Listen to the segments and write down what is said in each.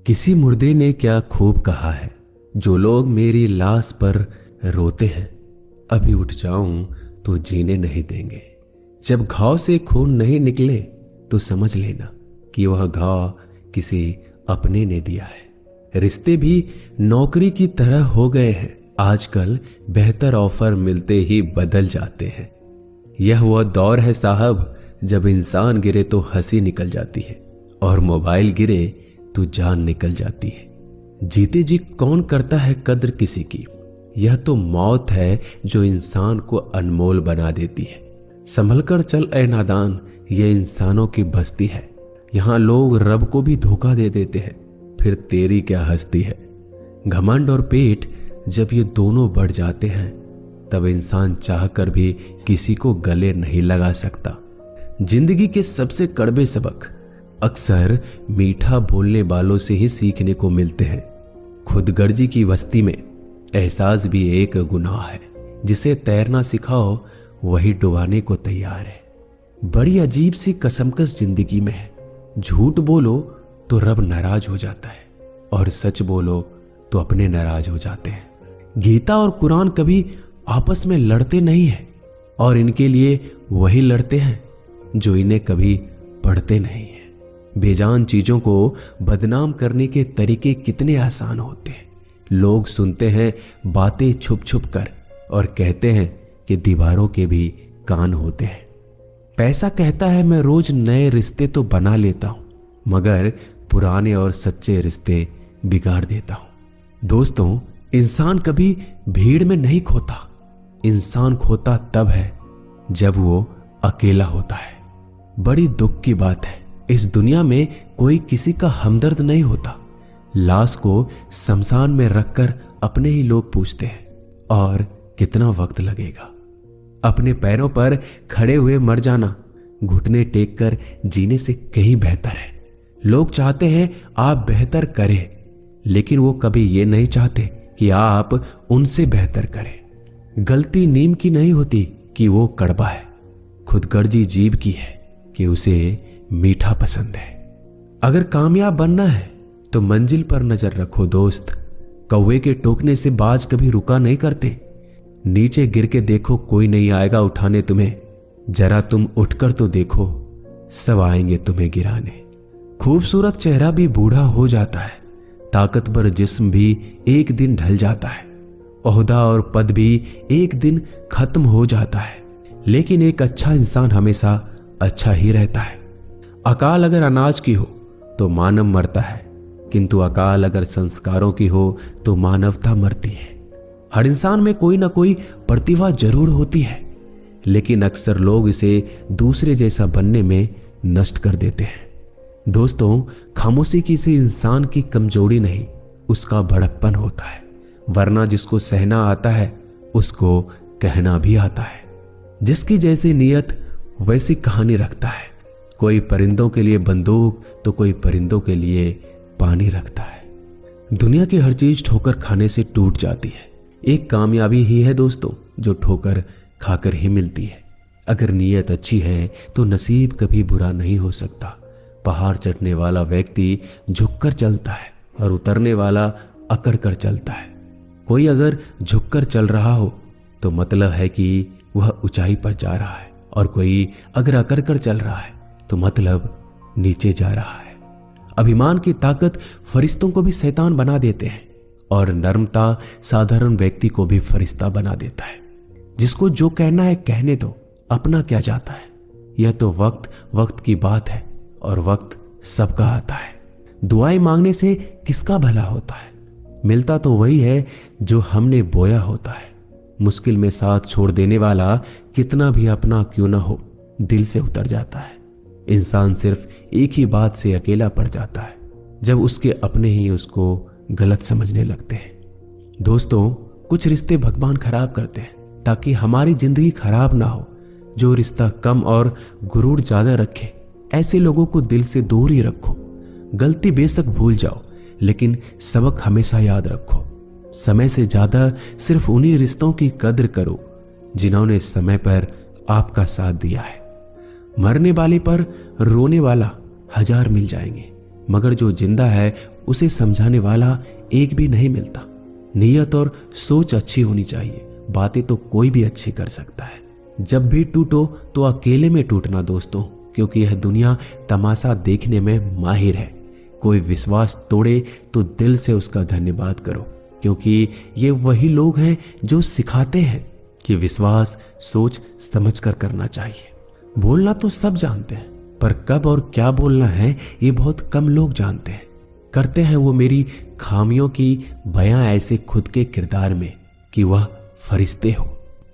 किसी मुर्दे ने क्या खूब कहा है, जो लोग मेरी लाश पर रोते हैं, अभी उठ जाऊं तो जीने नहीं देंगे। जब घाव से खून नहीं निकले तो समझ लेना कि वह घाव किसी अपने ने दिया है। रिश्ते भी नौकरी की तरह हो गए हैं, आजकल बेहतर ऑफर मिलते ही बदल जाते हैं। यह वह दौर है साहब, जब इंसान गिरे तो हंसी निकल जाती है और मोबाइल गिरे तो जान निकल जाती है। जीते जी कौन करता है कद्र किसी की? यह तो मौत है जो इंसान को अनमोल बना देती है। संभल कर चल ए नादान, यह इंसानों की बस्ती है। यहां लोग रब को भी धोखा दे देते हैं, फिर तेरी क्या हस्ती है। घमंड और पेट जब ये दोनों बढ़ जाते हैं, तब इंसान चाहकर भी किसी को गले नहीं लगा सकता। जिंदगी के सबसे कड़वे सबक अक्सर मीठा बोलने वालों से ही सीखने को मिलते हैं। खुदगर्जी की बस्ती में एहसास भी एक गुनाह है। जिसे तैरना सिखाओ वही डुबाने को तैयार है। बड़ी अजीब सी कसमकस जिंदगी में है। झूठ बोलो तो रब नाराज हो जाता है और सच बोलो तो अपने नाराज हो जाते हैं। गीता और कुरान कभी आपस में लड़ते नहीं है, और इनके लिए वही लड़ते हैं जो इन्हें कभी पढ़ते नहीं है। बेजान चीजों को बदनाम करने के तरीके कितने आसान होते हैं। लोग सुनते हैं बातें छुप छुप कर और कहते हैं कि दीवारों के भी कान होते हैं। पैसा कहता है मैं रोज नए रिश्ते तो बना लेता हूं, मगर पुराने और सच्चे रिश्ते बिगाड़ देता हूं। दोस्तों, इंसान कभी भीड़ में नहीं खोता। इंसान खोता तब है जब वो अकेला होता है। बड़ी दुख की बात है, इस दुनिया में कोई किसी का हमदर्द नहीं होता। लाश को शमशान में रखकर अपने ही लोग पूछते हैं, और कितना वक्त लगेगा। अपने पैरों पर खड़े हुए मर जाना घुटने टेक कर जीने से कहीं बेहतर है। लोग चाहते हैं आप बेहतर करें, लेकिन वो कभी ये नहीं चाहते कि आप उनसे बेहतर करें। गलती नीम की नहीं होती कि वो कड़वा है, खुदगर्जी जीभ की है कि उसे मीठा पसंद है। अगर कामयाब बनना है तो मंजिल पर नजर रखो दोस्त। कौवे के टोकने से बाज कभी रुका नहीं करते। नीचे गिर के देखो, कोई नहीं आएगा उठाने तुम्हें। जरा तुम उठकर तो देखो, सब आएंगे तुम्हें गिराने। खूबसूरत चेहरा भी बूढ़ा हो जाता है, ताकतवर जिस्म भी एक दिन ढल जाता है, ओहदा और पद भी एक दिन खत्म हो जाता है, लेकिन एक अच्छा इंसान हमेशा अच्छा ही रहता है। अकाल अगर अनाज की हो तो मानव मरता है, किंतु अकाल अगर संस्कारों की हो तो मानवता मरती है। हर इंसान में कोई ना कोई प्रतिभा जरूर होती है, लेकिन अक्सर लोग इसे दूसरे जैसा बनने में नष्ट कर देते हैं। दोस्तों, खामोशी किसी इंसान की कमजोरी नहीं, उसका बड़प्पन होता है। वरना जिसको सहना आता है उसको कहना भी आता है। जिसकी जैसी नियत वैसी कहानी रखता है। कोई परिंदों के लिए बंदूक तो कोई परिंदों के लिए पानी रखता है। दुनिया की हर चीज ठोकर खाने से टूट जाती है। एक कामयाबी ही है दोस्तों जो ठोकर खाकर ही मिलती है। अगर नीयत अच्छी है तो नसीब कभी बुरा नहीं हो सकता। पहाड़ चढ़ने वाला व्यक्ति झुककर चलता है और उतरने वाला अकड़ कर चलता है। कोई अगर झुककर चल रहा हो तो मतलब है कि वह ऊंचाई पर जा रहा है, और कोई अगर अकड़ कर चल रहा है तो मतलब नीचे जा रहा है। अभिमान की ताकत फरिश्तों को भी शैतान बना देते हैं, और नर्मता साधारण व्यक्ति को भी फरिश्ता बना देता है। जिसको जो कहना है कहने दो, अपना क्या जाता है। यह तो वक्त की बात है, और वक्त सबका आता है। दुआएं मांगने से किसका भला होता है? मिलता तो वही है जो हमने बोया होता है। मुश्किल में साथ छोड़ देने वाला कितना भी अपना क्यों ना हो, दिल से उतर जाता है। इंसान सिर्फ एक ही बात से अकेला पड़ जाता है, जब उसके अपने ही उसको गलत समझने लगते हैं। दोस्तों, कुछ रिश्ते भगवान खराब करते हैं ताकि हमारी जिंदगी खराब ना हो। जो रिश्ता कम और गुरूर ज्यादा रखे, ऐसे लोगों को दिल से दूर ही रखो। गलती बेशक भूल जाओ, लेकिन सबक हमेशा याद रखो। समय से ज्यादा सिर्फ उन्हीं रिश्तों की कद्र करो जिन्होंने समय पर आपका साथ दिया है। मरने वाले पर रोने वाला 1000 मिल जाएंगे, मगर जो जिंदा है उसे समझाने वाला एक भी नहीं मिलता। नीयत और सोच अच्छी होनी चाहिए, बातें तो कोई भी अच्छी कर सकता है। जब भी टूटो तो अकेले में टूटना दोस्तों, क्योंकि यह दुनिया तमाशा देखने में माहिर है। कोई विश्वास तोड़े तो दिल से उसका धन्यवाद करो, क्योंकि ये वही लोग हैं जो सिखाते हैं कि विश्वास सोच समझ कर करना चाहिए। बोलना तो सब जानते हैं, पर कब और क्या बोलना है ये बहुत कम लोग जानते हैं। करते हैं वो मेरी खामियों की बयां ऐसे खुद के किरदार में कि वह फरिश्ते हो।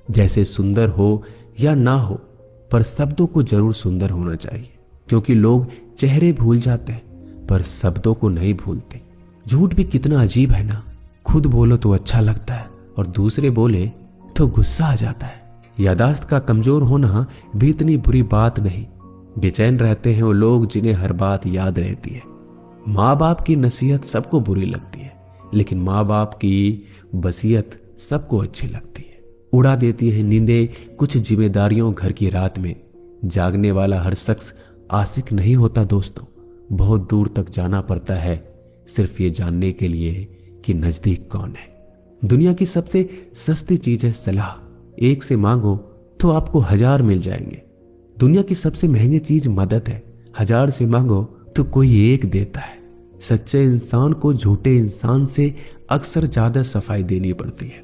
जैसे सुंदर हो या ना हो, पर शब्दों को जरूर सुंदर होना चाहिए, क्योंकि लोग चेहरे भूल जाते हैं पर शब्दों को नहीं भूलते। झूठ भी कितना अजीब है ना, खुद बोलो तो अच्छा लगता है और दूसरे बोले तो गुस्सा आ जाता है। यादाश्त का कमजोर होना भी इतनी बुरी बात नहीं। बेचैन रहते हैं वो लोग जिन्हें हर बात याद रहती है। माँ बाप की नसीहत सबको बुरी लगती है, लेकिन माँ बाप की वसीयत सबको अच्छी लगती है। उड़ा देती है नींदें कुछ जिम्मेदारियों घर की रात में। जागने वाला हर शख्स आशिक नहीं होता दोस्तों। बहुत दूर तक जाना पड़ता है सिर्फ ये जानने के लिए कि नजदीक कौन है। दुनिया की सबसे सस्ती चीज है सलाह। एक से मांगो तो आपको 1000 मिल जाएंगे। दुनिया की सबसे महंगी चीज मदद है। 1000 से मांगो तो कोई एक देता है। सच्चे इंसान को झूठे इंसान से अक्सर ज्यादा सफाई देनी पड़ती है।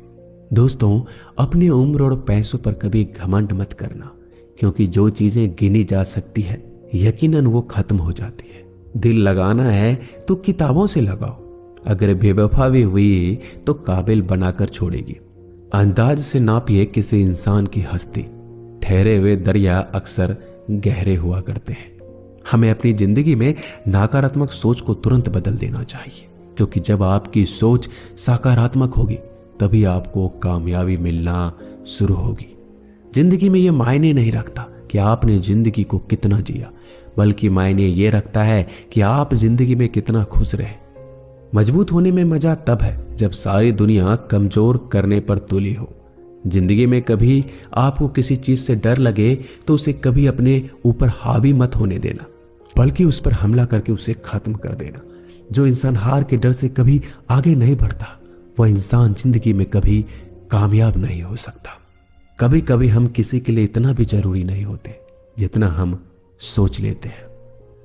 दोस्तों, अपनी उम्र और पैसों पर कभी घमंड मत करना, क्योंकि जो चीजें गिनी जा सकती है यकीनन वो खत्म हो जाती है। दिल लगाना है तो किताबों से लगाओ। अगर बेवफा भी हुई तो काबिल बनाकर छोड़ेगी। अंदाज से नापिए किसी इंसान की हस्ती। ठहरे हुए दरिया अक्सर गहरे हुआ करते हैं। हमें अपनी जिंदगी में नकारात्मक सोच को तुरंत बदल देना चाहिए, क्योंकि जब आपकी सोच सकारात्मक होगी तभी आपको कामयाबी मिलना शुरू होगी। जिंदगी में यह मायने नहीं रखता कि आपने जिंदगी को कितना जिया, बल्कि मायने ये रखता है कि आप जिंदगी में कितना खुश रहे। मजबूत होने में मजा तब है जब सारी दुनिया कमजोर करने पर तुली हो। जिंदगी में कभी आपको किसी चीज से डर लगे तो उसे कभी अपने ऊपर हावी मत होने देना, बल्कि उस पर हमला करके उसे खत्म कर देना। जो इंसान हार के डर से कभी आगे नहीं बढ़ता, वह इंसान जिंदगी में कभी कामयाब नहीं हो सकता। कभी कभी हम किसी के लिए इतना भी जरूरी नहीं होते जितना हम सोच लेते हैं।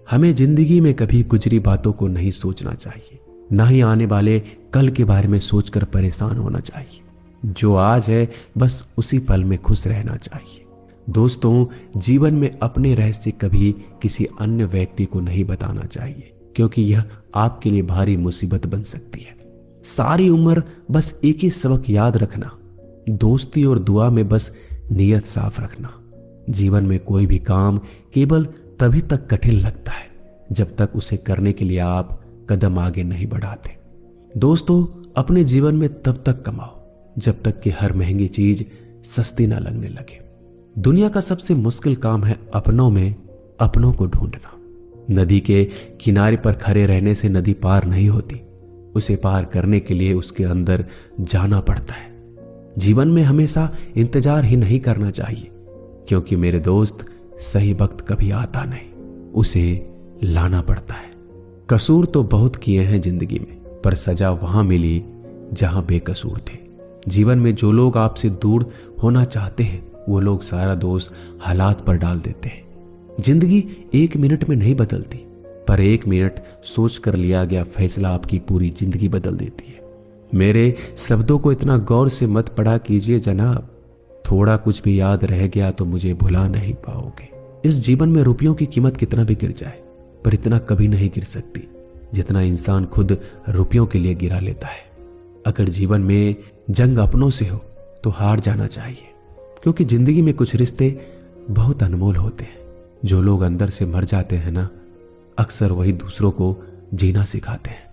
हमें जिंदगी में कभी गुजरी बातों को नहीं सोचना चाहिए, ना ही आने वाले कल के बारे में सोचकर परेशान होना चाहिए। जो आज है बस उसी पल में खुश रहना चाहिए। दोस्तों, जीवन में अपने रहस्य कभी किसी अन्य व्यक्ति को नहीं बताना चाहिए, क्योंकि यह आपके लिए भारी मुसीबत बन सकती है। सारी उम्र बस एक ही सबक याद रखना, दोस्ती और दुआ में बस नीयत साफ रखना। जीवन में कोई भी काम केवल तभी तक कठिन लगता है जब तक उसे करने के लिए आप कदम आगे नहीं बढ़ाते। दोस्तों, अपने जीवन में तब तक कमाओ जब तक कि हर महंगी चीज सस्ती ना लगने लगे। दुनिया का सबसे मुश्किल काम है अपनों में अपनों को ढूंढना। नदी के किनारे पर खड़े रहने से नदी पार नहीं होती, उसे पार करने के लिए उसके अंदर जाना पड़ता है। जीवन में हमेशा इंतजार ही नहीं करना चाहिए, क्योंकि मेरे दोस्त सही वक्त कभी आता नहीं, उसे लाना पड़ता है। कसूर तो बहुत किए हैं जिंदगी में, पर सजा वहां मिली जहां बेकसूर थे। जीवन में जो लोग आपसे दूर होना चाहते हैं वो लोग सारा दोष हालात पर डाल देते हैं। जिंदगी 1 मिनट में नहीं बदलती, पर 1 मिनट सोच कर लिया गया फैसला आपकी पूरी जिंदगी बदल देती है। मेरे शब्दों को इतना गौर से मत पढ़ा कीजिए जनाब, थोड़ा कुछ भी याद रह गया तो मुझे भुला नहीं पाओगे। इस जीवन में रुपयों की कीमत कितना भी गिर जाए, पर इतना कभी नहीं गिर सकती जितना इंसान खुद रुपयों के लिए गिरा लेता है। अगर जीवन में जंग अपनों से हो तो हार जाना चाहिए, क्योंकि जिंदगी में कुछ रिश्ते बहुत अनमोल होते हैं। जो लोग अंदर से मर जाते हैं ना, अक्सर वही दूसरों को जीना सिखाते हैं।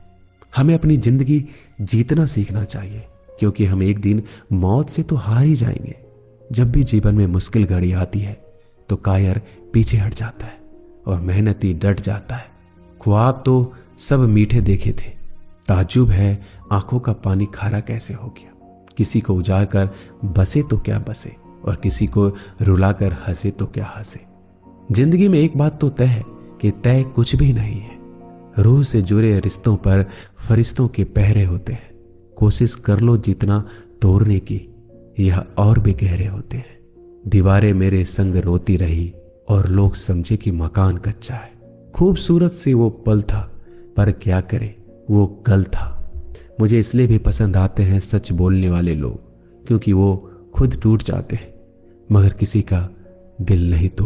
हमें अपनी जिंदगी जीतना सीखना चाहिए, क्योंकि हम एक दिन मौत से तो हार ही जाएंगे। जब भी जीवन में मुश्किल घड़ी आती है तो कायर पीछे हट जाता है और मेहनती डट जाता है। ख्वाब तो सब मीठे देखे थे, ताज्जुब है आंखों का पानी खारा कैसे हो गया। किसी को उजाड़ कर बसे तो क्या बसे, और किसी को रुलाकर हंसे तो क्या हंसे। जिंदगी में एक बात तो तय है कि तय कुछ भी नहीं है। रूह से जुड़े रिश्तों पर फरिश्तों के पहरे होते हैं। कोशिश कर लो जितना तोड़ने की, यह और भी गहरे होते हैं। दीवारें मेरे संग रोती रही और लोग समझे कि मकान कच्चा है। खूबसूरत सी वो पल था, पर क्या करे वो कल था। मुझे इसलिए भी पसंद आते हैं सच बोलने वाले लोग, क्योंकि वो खुद टूट जाते हैं मगर किसी का दिल नहीं तोड़ते।